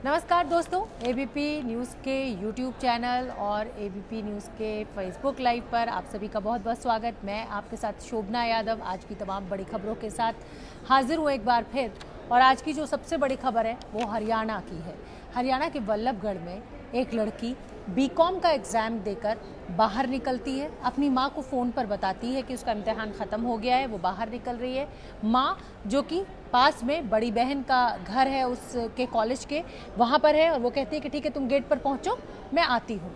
नमस्कार दोस्तों, ABP news के यूट्यूब चैनल और एबीपी न्यूज़ के फेसबुक लाइव पर आप सभी का बहुत बहुत स्वागत। मैं आपके साथ शोभना यादव आज की तमाम बड़ी खबरों के साथ हाजिर हूँ एक बार फिर। और आज की जो सबसे बड़ी खबर है वो हरियाणा की है। हरियाणा के वल्लभगढ़ में एक लड़की बीकॉम का एग्ज़ाम देकर बाहर निकलती है। अपनी माँ को फ़ोन पर बताती है कि उसका इम्तिहान ख़त्म हो गया है, वो बाहर निकल रही है। माँ जो कि पास में बड़ी बहन का घर है उसके कॉलेज के, वहाँ पर है, और वो कहती है कि ठीक है तुम गेट पर पहुँचो, मैं आती हूँ।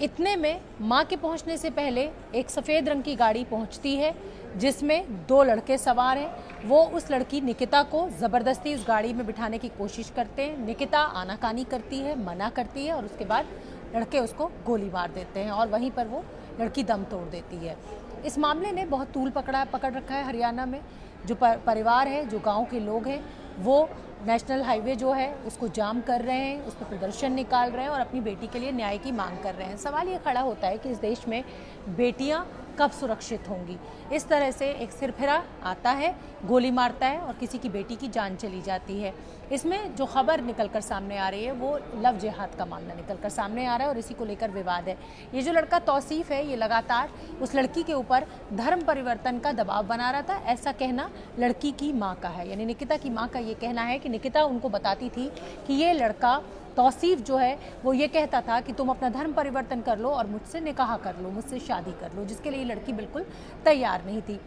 इतने में माँ के पहुँचने से पहले एक सफ़ेद रंग की गाड़ी पहुँचती है जिसमें दो लड़के सवार हैं। वो उस लड़की निकिता को ज़बरदस्ती उस गाड़ी में बिठाने की कोशिश करते हैं। निकिता आनाकानी करती है, मना करती है, और उसके बाद लड़के उसको गोली मार देते हैं और वहीं पर वो लड़की दम तोड़ देती है। इस मामले ने बहुत तूल पकड़ रखा है हरियाणा में। जो परिवार है, जो गांव के लोग हैं, वो नेशनल हाईवे जो है उसको जाम कर रहे हैं, उस पर प्रदर्शन निकाल रहे हैं और अपनी बेटी के लिए न्याय की मांग कर रहे हैं। सवाल ये खड़ा होता है कि इस देश में बेटियां कब सुरक्षित होंगी। इस तरह से एक सिरफिरा आता है, गोली मारता है और किसी की बेटी की जान चली जाती है। इसमें जो खबर निकलकर सामने आ रही है वो लव जिहाद का मामला निकलकर सामने आ रहा है और इसी को लेकर विवाद है। ये जो लड़का तौसीफ है, ये लगातार उस लड़की के ऊपर धर्म परिवर्तन का दबाव बना रहा था, ऐसा कहना लड़की की माँ का है। यानी निकिता की माँ का ये कहना है कि निकिता उनको बताती थी कि ये लड़का तौसीफ जो है वो ये कहता था कि तुम अपना धर्म परिवर्तन कर लो और मुझसे निकाह कर लो, मुझसे शादी कर लो, जिसके लिए लड़की बिल्कुल तैयार नहीं थी।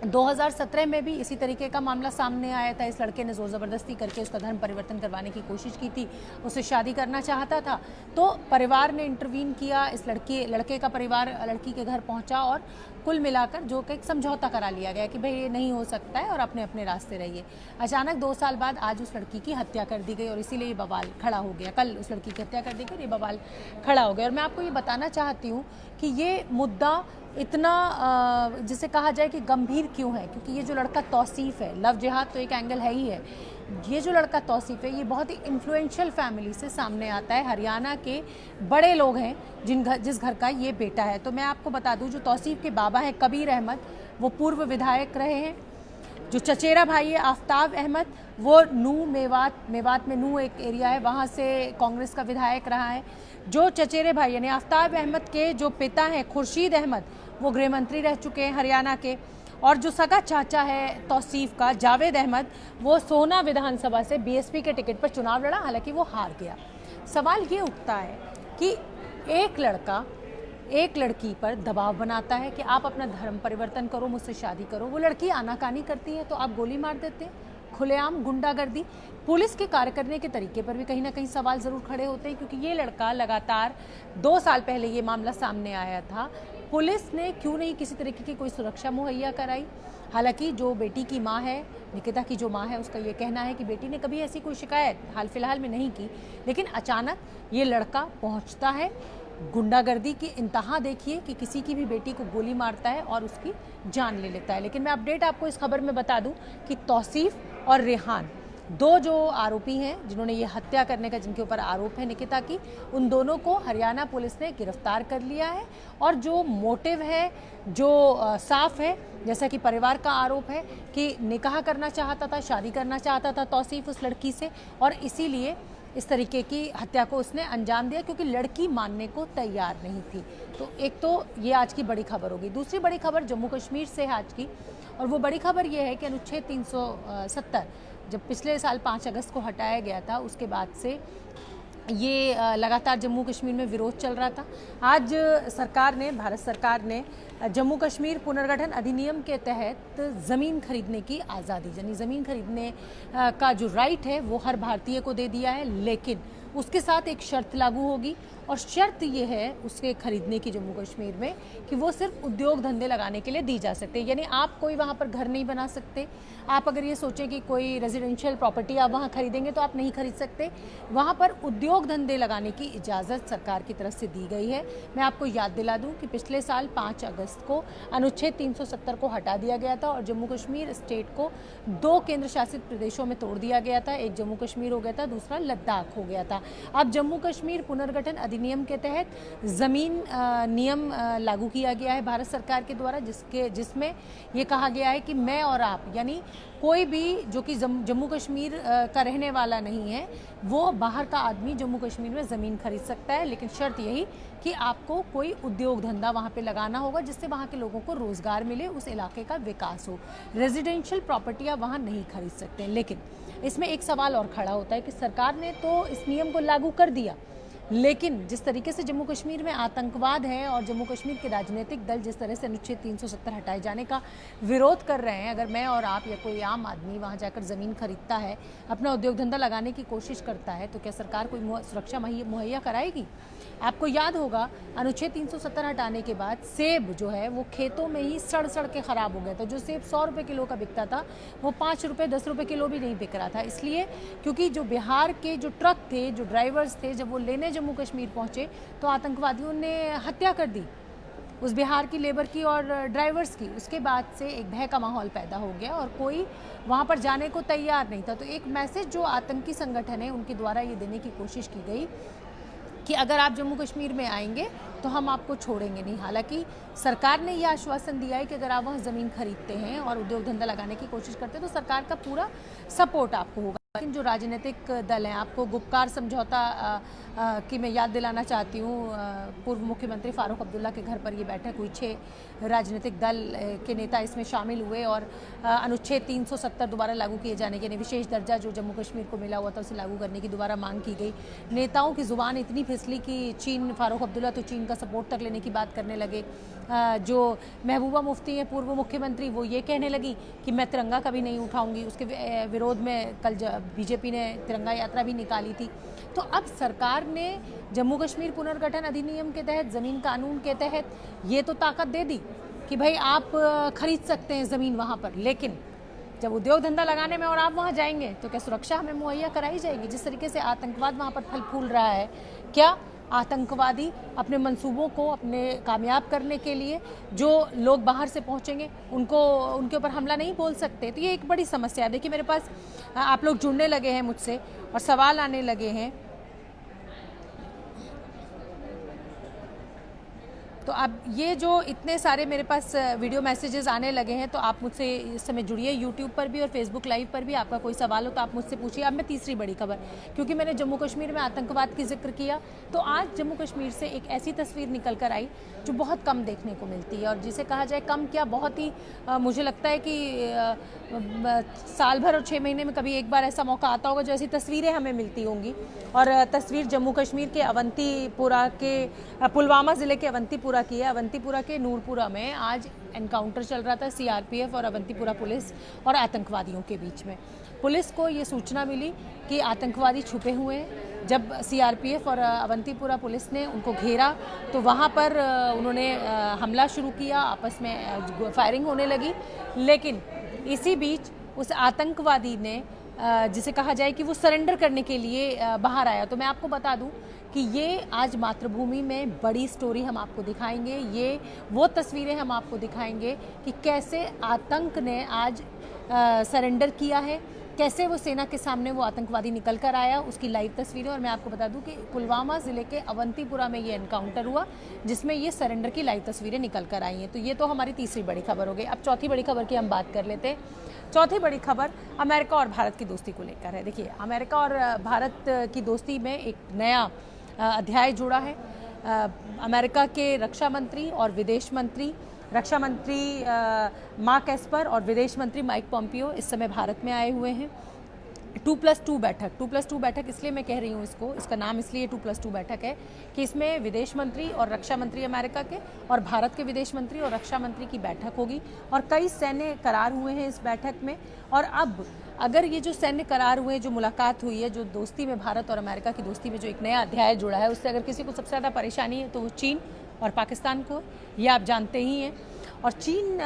2017 में भी इसी तरीके का मामला सामने आया था। इस लड़के ने जोर ज़बरदस्ती करके उसका धर्म परिवर्तन करवाने की कोशिश की थी, उससे शादी करना चाहता था। तो परिवार ने इंटरवीन किया, इस लड़के का परिवार लड़की के घर पहुंचा और कुल मिलाकर जो कि एक समझौता करा लिया गया कि भाई ये नहीं हो सकता है और अपने अपने रास्ते रहिए। अचानक 2 साल बाद आज उस लड़की की हत्या कर दी गई और इसीलिए ये बवाल खड़ा हो गया। कल उस लड़की की हत्या कर दी गई और ये बवाल खड़ा हो गया। और मैं आपको ये बताना चाहती हूँ कि ये मुद्दा इतना जिसे कहा जाए कि गंभीर क्यों है, क्योंकि ये जो लड़का तौसीफ है, लव जिहाद तो एक एंगल है ही है। ये जो लड़का तौसीफ है ये बहुत ही इन्फ्लुएंशियल फैमिली से सामने आता है। हरियाणा के बड़े लोग हैं जिस घर का ये बेटा है। तो मैं आपको बता दूं, जो तौसीफ के बाबा हैं कबीर अहमद, वो पूर्व विधायक रहे हैं। जो चचेरा भाई है आफ्ताब अहमद, वो नू मेवात में नू एक एरिया है, वहाँ से कांग्रेस का विधायक रहा है। जो चचेरे भाई यानी आफ्ताब अहमद के जो पिता हैं खुर्शीद अहमद, वो गृह मंत्री रह चुके हैं हरियाणा के। और जो सगा चाचा है तौसीफ का जावेद अहमद, वो सोहना विधानसभा से बीएसपी के टिकट पर चुनाव लड़ा, हालांकि वो हार गया। सवाल ये उठता है कि एक लड़का एक लड़की पर दबाव बनाता है कि आप अपना धर्म परिवर्तन करो, मुझसे शादी करो। वो लड़की आनाकानी करती है तो आप गोली मार देते हैं। खुलेआम गुंडागर्दी। पुलिस के कार्य करने के तरीके पर भी कहीं ना कहीं सवाल ज़रूर खड़े होते हैं, क्योंकि ये लड़का लगातार 2 साल पहले ये मामला सामने आया था। पुलिस ने क्यों नहीं किसी तरीके की कोई सुरक्षा मुहैया कराई। हालांकि जो बेटी की माँ है, निकिता की जो माँ है, उसका ये कहना है कि बेटी ने कभी ऐसी कोई शिकायत हाल फिलहाल में नहीं की, लेकिन अचानक ये लड़का पहुँचता है। गुंडागर्दी की इंतहा देखिए कि किसी की भी बेटी को गोली मारता है और उसकी जान ले लेता है। लेकिन मैं अपडेट आपको इस खबर में बता दूं कि तौसीफ और रेहान, 2 जो आरोपी हैं जिन्होंने ये हत्या करने का, जिनके ऊपर आरोप है निकिता की, उन दोनों को हरियाणा पुलिस ने गिरफ्तार कर लिया है। और जो मोटिव है, जो साफ है, जैसा कि परिवार का आरोप है कि निकाह करना चाहता था, शादी करना चाहता था तौसीफ उस लड़की से, और इसीलिए इस तरीके की हत्या को उसने अंजाम दिया क्योंकि लड़की मानने को तैयार नहीं थी। तो एक तो ये आज की बड़ी खबर होगी। दूसरी बड़ी खबर जम्मू कश्मीर से है आज की, और वो बड़ी खबर ये है कि अनुच्छेद 370 जब पिछले साल 5 अगस्त को हटाया गया था, उसके बाद से ये लगातार जम्मू कश्मीर में विरोध चल रहा था। आज भारत सरकार ने जम्मू कश्मीर पुनर्गठन अधिनियम के तहत ज़मीन खरीदने की आज़ादी, यानी ज़मीन खरीदने का जो राइट है वो हर भारतीय को दे दिया है। लेकिन उसके साथ एक शर्त लागू होगी, और शर्त ये है उसके खरीदने की जम्मू कश्मीर में कि वो सिर्फ उद्योग धंधे लगाने के लिए दी जा सकते हैं। यानी आप कोई वहाँ पर घर नहीं बना सकते। आप अगर ये सोचें कि कोई रेजिडेंशियल प्रॉपर्टी आप वहाँ खरीदेंगे तो आप नहीं खरीद सकते। वहाँ पर उद्योग धंधे लगाने की इजाज़त सरकार की तरफ से दी गई है। मैं आपको याद दिला दूँ कि पिछले साल 5 अगस्त को अनुच्छेद 370 को हटा दिया गया था और जम्मू कश्मीर स्टेट को 2 केंद्र शासित प्रदेशों में तोड़ दिया गया था। एक जम्मू कश्मीर हो गया था, दूसरा लद्दाख हो गया था। था। अब जम्मू कश्मीर पुनर्गठन अधिनियम के तहत ज़मीन नियम लागू किया गया है भारत सरकार के द्वारा, जिसमें ये कहा गया है कि मैं और आप, यानी कोई भी जो कि जम्मू कश्मीर का रहने वाला नहीं है, वो बाहर का आदमी जम्मू कश्मीर में ज़मीन खरीद सकता है, लेकिन शर्त यही कि आपको कोई उद्योग धंधा वहाँ पे लगाना होगा जिससे वहाँ के लोगों को रोज़गार मिले, उस इलाके का विकास हो। रेजिडेंशियल प्रॉपर्टी आप वहाँ नहीं खरीद सकते। लेकिन इसमें एक सवाल और खड़ा होता है कि सरकार ने तो इस नियम को लागू कर दिया, लेकिन जिस तरीके से जम्मू कश्मीर में आतंकवाद है और जम्मू कश्मीर के राजनीतिक दल जिस तरह से अनुच्छेद 370 हटाए जाने का विरोध कर रहे हैं, अगर मैं और आप या कोई आम आदमी वहां जाकर ज़मीन खरीदता है, अपना उद्योग धंधा लगाने की कोशिश करता है, तो क्या सरकार कोई सुरक्षा मुहैया कराएगी? आपको याद होगा अनुच्छेद 370 हटाने के बाद सेब जो है वो खेतों में ही सड़ के ख़राब हो गया था। जो सेब 100 रुपये किलो का बिकता था वो 5 रुपये 10 रुपये किलो भी नहीं बिक रहा था, इसलिए क्योंकि जो बिहार के जो ट्रक थे, जो ड्राइवर्स थे, जब वो लेने जम्मू कश्मीर पहुंचे तो आतंकवादियों ने हत्या कर दी उस बिहार की लेबर की और ड्राइवर्स की। उसके बाद से एक भय का माहौल पैदा हो गया और कोई वहाँ पर जाने को तैयार नहीं था। तो एक मैसेज जो आतंकी संगठन है उनके द्वारा ये देने की कोशिश की गई कि अगर आप जम्मू कश्मीर में आएंगे तो हम आपको छोड़ेंगे नहीं। हालांकि सरकार ने यह आश्वासन दिया है कि अगर आप वहाँ ज़मीन खरीदते हैं और उद्योग धंधा लगाने की कोशिश करते हैं तो सरकार का पूरा सपोर्ट आपको होगा। लेकिन जो राजनीतिक दल हैं, आपको गुपकार समझौता की मैं याद दिलाना चाहती हूँ, पूर्व मुख्यमंत्री फारूक अब्दुल्ला के घर पर ये बैठक हुई, 6 राजनीतिक दल के नेता इसमें शामिल हुए और अनुच्छेद 370 दोबारा लागू किए जाने के, विशेष दर्जा जो जम्मू कश्मीर को मिला हुआ था उसे लागू करने की दोबारा मांग की गई। नेताओं की ज़ुबान इतनी फिसली कि फारूक अब्दुल्ला तो चीन का सपोर्ट तक लेने की बात करने लगे। जो महबूबा मुफ्ती हैं पूर्व मुख्यमंत्री, वो ये कहने लगी कि मैं तिरंगा कभी नहीं उठाऊंगी। उसके विरोध में कल बीजेपी ने तिरंगा यात्रा भी निकाली थी। तो अब सरकार ने जम्मू कश्मीर पुनर्गठन अधिनियम के तहत, ज़मीन कानून के तहत ये तो ताकत दे दी कि भाई आप खरीद सकते हैं ज़मीन वहाँ पर, लेकिन जब उद्योग धंधा लगाने में और आप वहाँ जाएंगे तो क्या सुरक्षा हमें मुहैया कराई जाएगी? जिस तरीके से आतंकवाद वहाँ पर फल फूल रहा है, क्या आतंकवादी अपने मंसूबों को अपने कामयाब करने के लिए जो लोग बाहर से पहुंचेंगे उनके ऊपर हमला नहीं बोल सकते? तो ये एक बड़ी समस्या है। देखिए, मेरे पास आप लोग जुड़ने लगे हैं मुझसे और सवाल आने लगे हैं, तो अब ये जो इतने सारे मेरे पास वीडियो मैसेजेस आने लगे हैं, तो आप मुझसे इस समय जुड़िए यूट्यूब पर भी और फेसबुक लाइव पर भी। आपका कोई सवाल हो तो आप मुझसे पूछिए। अब मैं तीसरी बड़ी खबर, क्योंकि मैंने जम्मू कश्मीर में आतंकवाद की जिक्र किया, तो आज जम्मू कश्मीर से एक ऐसी तस्वीर निकल कर आई जो बहुत कम देखने को मिलती है, और जिसे कहा जाए कम क्या, बहुत ही मुझे लगता है कि साल भर और 6 महीने में कभी एक बार ऐसा मौका आता होगा जो ऐसी तस्वीरें हमें मिलती होंगी। और तस्वीर जम्मू कश्मीर के अवंतीपुरा के, पुलवामा ज़िले के अवंतीपुरा की है। अवंतीपुरा के नूरपुरा में आज एनकाउंटर चल रहा था सीआरपीएफ और अवंतीपुरा पुलिस और आतंकवादियों के बीच में। पुलिस को ये सूचना मिली कि आतंकवादी छुपे हुए हैं। जब सीआरपीएफ और अवंतीपुरा पुलिस ने उनको घेरा तो वहाँ पर उन्होंने हमला शुरू किया, आपस में फायरिंग होने लगी। लेकिन इसी बीच उस आतंकवादी ने, जिसे कहा जाए कि वो सरेंडर करने के लिए बाहर आया। तो मैं आपको बता दूं कि ये आज मातृभूमि में बड़ी स्टोरी हम आपको दिखाएंगे। ये वो तस्वीरें हम आपको दिखाएंगे कि कैसे आतंक ने आज सरेंडर किया है, कैसे वो सेना के सामने वो आतंकवादी निकल कर आया, उसकी लाइव तस्वीरें। और मैं आपको बता दूं कि पुलवामा ज़िले के अवंतीपुरा में ये एनकाउंटर हुआ जिसमें ये सरेंडर की लाइव तस्वीरें निकल कर आई हैं। तो ये तो हमारी तीसरी बड़ी खबर हो गई। अब चौथी बड़ी खबर की हम बात कर लेते हैं। चौथी बड़ी खबर अमेरिका और भारत की दोस्ती को लेकर है। देखिए, अमेरिका और भारत की दोस्ती में एक नया अध्याय जुड़ा है। अमेरिका के रक्षा मंत्री और विदेश मंत्री, रक्षा मंत्री मार्क एस्पर और विदेश मंत्री माइक पॉम्पियो इस समय भारत में आए हुए हैं। 2+2 बैठक, 2+2 बैठक इसलिए मैं कह रही हूँ इसका नाम इसलिए 2+2 बैठक है कि इसमें विदेश मंत्री और रक्षा मंत्री अमेरिका के और भारत के विदेश मंत्री और रक्षा मंत्री की बैठक होगी। और कई सैन्य करार हुए हैं इस बैठक में। और अब अगर ये जो सैन्य करार हुए, जो मुलाकात हुई है, जो दोस्ती में, भारत और अमेरिका की दोस्ती में जो एक नया अध्याय जुड़ा है, उससे अगर किसी को सबसे ज़्यादा परेशानी है तो वो चीन और पाकिस्तान को, ये आप जानते ही हैं। और चीन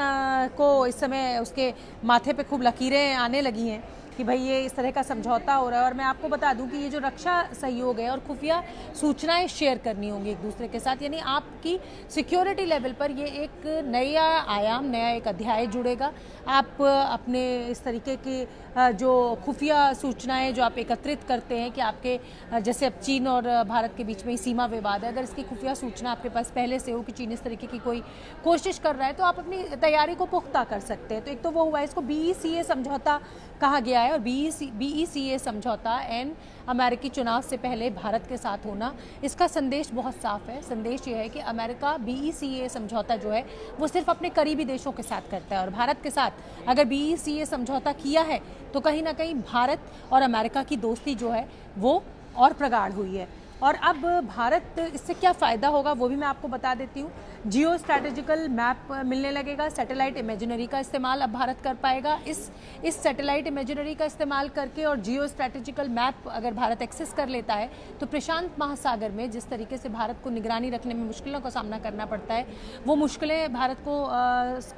को इस समय उसके माथे पे खूब लकीरें आने लगी हैं कि भाई ये इस तरह का समझौता हो रहा है। और मैं आपको बता दूं कि ये जो रक्षा सहयोग है और खुफिया सूचनाएं शेयर करनी होंगी एक दूसरे के साथ, यानी आपकी सिक्योरिटी लेवल पर ये एक नया आयाम, नया एक अध्याय जुड़ेगा। आप अपने इस तरीके की जो खुफिया सूचनाएं जो आप एकत्रित करते हैं कि आपके जैसे अब चीन और भारत के बीच में ही सीमा विवाद है, अगर इसकी खुफिया सूचना आपके पास पहले से हो कि चीन इस तरीके की कोई कोशिश कर रहा है तो आप अपनी तैयारी को पुख्ता कर सकते हैं। तो एक तो वो हुआ, इसको BECA समझौता कहा गया है। और BECA समझौता अमेरिकी चुनाव से पहले भारत के साथ होना, इसका संदेश बहुत साफ है। संदेश ये है कि अमेरिका BECA समझौता जो है वो सिर्फ अपने करीबी देशों के साथ करता है, और भारत के साथ अगर BECA समझौता किया है तो कहीं ना कहीं भारत और अमेरिका की दोस्ती जो है वो और प्रगाढ़ हुई है। और अब भारत इससे क्या फ़ायदा होगा वो भी मैं आपको बता देती हूँ। जियो स्ट्रैटेजिकल मैप मिलने लगेगा, सैटेलाइट इमेजिनरी का इस्तेमाल अब भारत कर पाएगा। इस सैटेलाइट इमेजिनरी का इस्तेमाल करके और जियो स्ट्रैटेजिकल मैप अगर भारत एक्सेस कर लेता है तो प्रशांत महासागर में जिस तरीके से भारत को निगरानी रखने में मुश्किलों का सामना करना पड़ता है, वो मुश्किलें भारत को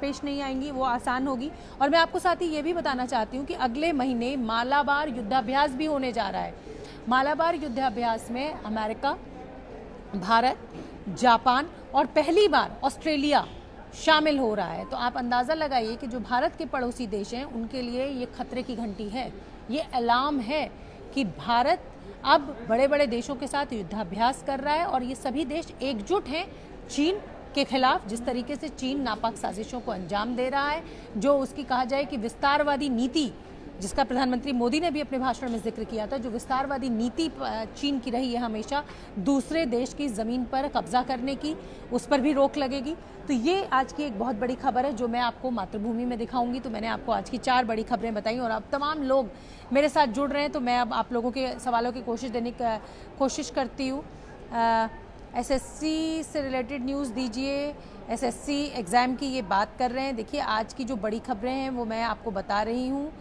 पेश नहीं आएंगी, वो आसान होगी। और मैं आपको साथ ही ये भी बताना चाहती हूँ कि अगले महीने मालाबार युद्धाभ्यास भी होने जा रहा है। मालाबार युद्धाभ्यास में अमेरिका, भारत, जापान और पहली बार ऑस्ट्रेलिया शामिल हो रहा है। तो आप अंदाज़ा लगाइए कि जो भारत के पड़ोसी देश हैं उनके लिए ये खतरे की घंटी है, ये अलार्म है कि भारत अब बड़े बड़े देशों के साथ युद्धाभ्यास कर रहा है। और ये सभी देश एकजुट हैं चीन के खिलाफ। जिस तरीके से चीन नापाक साजिशों को अंजाम दे रहा है, जो उसकी कहा जाए कि विस्तारवादी नीति, जिसका प्रधानमंत्री मोदी ने भी अपने भाषण में जिक्र किया था, जो विस्तारवादी नीति चीन की रही है हमेशा दूसरे देश की ज़मीन पर कब्जा करने की, उस पर भी रोक लगेगी। तो ये आज की एक बहुत बड़ी खबर है जो मैं आपको मातृभूमि में दिखाऊंगी। तो मैंने आपको आज की 4 बड़ी खबरें बताई और अब तमाम लोग मेरे साथ जुड़ रहे हैं, तो मैं अब आप लोगों के सवालों की कोशिश करती हूँ। SSC से रिलेटेड न्यूज़ दीजिए, SSC एग्ज़ाम की ये बात कर रहे हैं। देखिए आज की जो बड़ी खबरें हैं वो मैं आपको बता रही हूँ।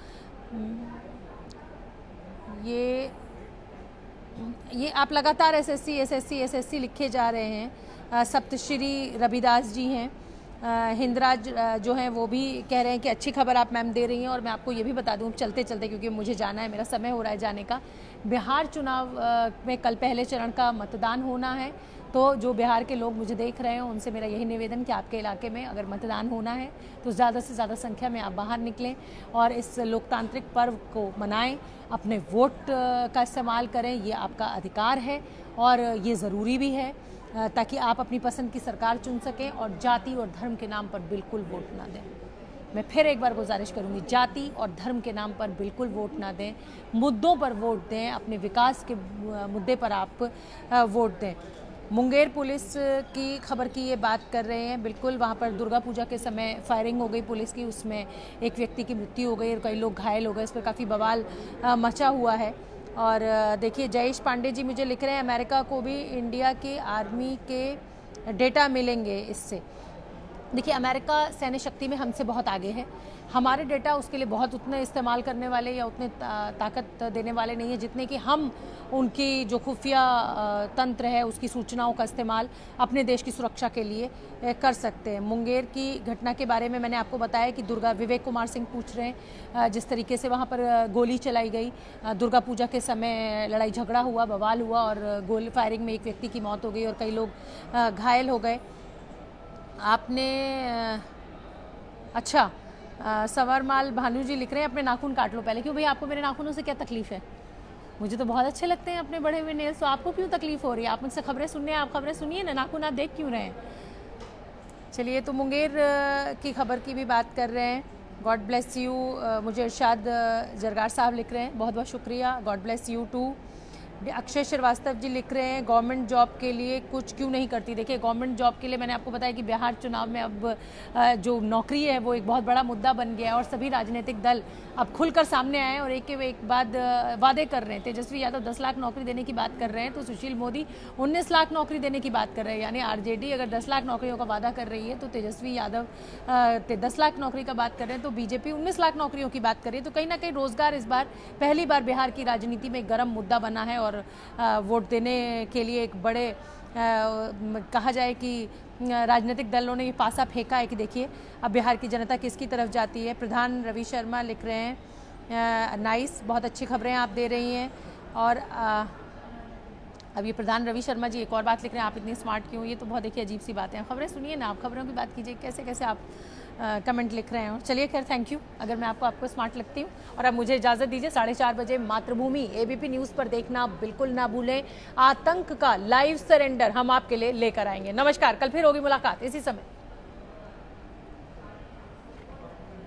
ये आप लगातार SSC लिखे जा रहे हैं। सप्तश्री रविदास जी हैं, हिंदराज जो हैं वो भी कह रहे हैं कि अच्छी खबर आप मैम दे रही हैं। और मैं आपको ये भी बता दूं चलते चलते, क्योंकि मुझे जाना है, मेरा समय हो रहा है जाने का, बिहार चुनाव में कल पहले चरण का मतदान होना है। तो जो बिहार के लोग मुझे देख रहे हैं उनसे मेरा यही निवेदन कि आपके इलाके में अगर मतदान होना है तो ज़्यादा से ज़्यादा संख्या में आप बाहर निकलें और इस लोकतांत्रिक पर्व को मनाएं, अपने वोट का इस्तेमाल करें। ये आपका अधिकार है और ये ज़रूरी भी है, ताकि आप अपनी पसंद की सरकार चुन सकें और जाति और धर्म के नाम पर बिल्कुल वोट ना दें। मैं फिर एक बार गुजारिश करूंगी, जाति और धर्म के नाम पर बिल्कुल वोट ना दें, मुद्दों पर वोट दें, अपने विकास के मुद्दे पर आप वोट दें। मुंगेर पुलिस की खबर की ये बात कर रहे हैं, बिल्कुल वहाँ पर दुर्गा पूजा के समय फायरिंग हो गई पुलिस की, उसमें एक व्यक्ति की मृत्यु हो गई और कई लोग घायल हो गए, इस पर काफ़ी बवाल मचा हुआ है। और देखिए जयेश पांडे जी मुझे लिख रहे हैं, अमेरिका को भी इंडिया के आर्मी के डेटा मिलेंगे इससे। देखिए अमेरिका सैन्य शक्ति में हमसे बहुत आगे है, हमारे डेटा उसके लिए बहुत उतने इस्तेमाल करने वाले या उतने ताकत देने वाले नहीं है जितने कि हम उनकी जो खुफिया तंत्र है उसकी सूचनाओं का इस्तेमाल अपने देश की सुरक्षा के लिए कर सकते हैं। मुंगेर की घटना के बारे में मैंने आपको बताया कि विवेक कुमार सिंह पूछ रहे हैं, जिस तरीके से वहाँ पर गोली चलाई गई, दुर्गा पूजा के समय लड़ाई झगड़ा हुआ, बवाल हुआ और गोली फायरिंग में एक व्यक्ति की मौत हो गई और कई लोग घायल हो गए। आपने अच्छा सवरमाल भानु जी लिख रहे हैं, अपने नाखून काट लो पहले। क्यों भाई, आपको मेरे नाखूनों से क्या तकलीफ है? मुझे तो बहुत अच्छे लगते हैं अपने बढ़े हुए नेल्स, तो आपको क्यों तकलीफ हो रही है? आप मुझसे खबरें सुनने हैं, आप खबरें सुनिए ना, नाखून आप देख क्यों रहे हैं? चलिए, तो मुंगेर की खबर की भी बात कर रहे हैं। गॉड ब्लेस यू, मुझे इरशाद जरगार साहब लिख रहे हैं, बहुत बहुत शुक्रिया, God bless you too. Akshay Srivastava ji लिख रहे हैं, गवर्नमेंट जॉब के लिए कुछ क्यों नहीं करती? देखिए गवर्नमेंट जॉब के लिए मैंने आपको बताया कि बिहार चुनाव में अब जो नौकरी है वो एक बहुत बड़ा मुद्दा बन गया है और सभी राजनीतिक दल अब खुलकर सामने आए और एक के एक बाद वादे कर रहे हैं। तेजस्वी यादव 10 लाख नौकरी देने की बात कर रहे हैं, तो सुशील मोदी 19 लाख नौकरी देने की बात कर रहे हैं। यानी आरजेडी अगर 10 लाख नौकरियों का वादा कर रही है तो तेजस्वी यादव 10 लाख नौकरी का बात कर रहे हैं, तो बीजेपी 19 लाख नौकरियों की बात कर रही है। तो कहीं ना कहीं रोजगार इस बार पहली बार बिहार की राजनीति में गर्म मुद्दा बना है और वोट देने के लिए एक बड़े कहा जाए कि राजनीतिक दलों ने ये पासा फेंका है कि देखिए अब बिहार की जनता किसकी तरफ जाती है। प्रधान रवि शर्मा लिख रहे हैं, नाइस, बहुत अच्छी खबरें आप दे रही हैं। और अब ये प्रधान रवि शर्मा जी एक और बात लिख रहे हैं, आप इतनी स्मार्ट क्यों? ये तो बहुत देखिए अजीब सी बातें हैं। खबरें सुनिए ना, आप खबरों की बात कीजिए, कैसे कैसे आप कमेंट लिख रहे हैं। चलिए खैर, थैंक यू अगर मैं आपको स्मार्ट लगती हूँ। और अब मुझे इजाज़त दीजिए, 4:30 बजे मातृभूमि ABP न्यूज़ पर देखना बिल्कुल ना भूलें। आतंक का लाइव सरेंडर हम आपके लिए लेकर आएंगे। नमस्कार, कल फिर होगी मुलाकात इसी समय।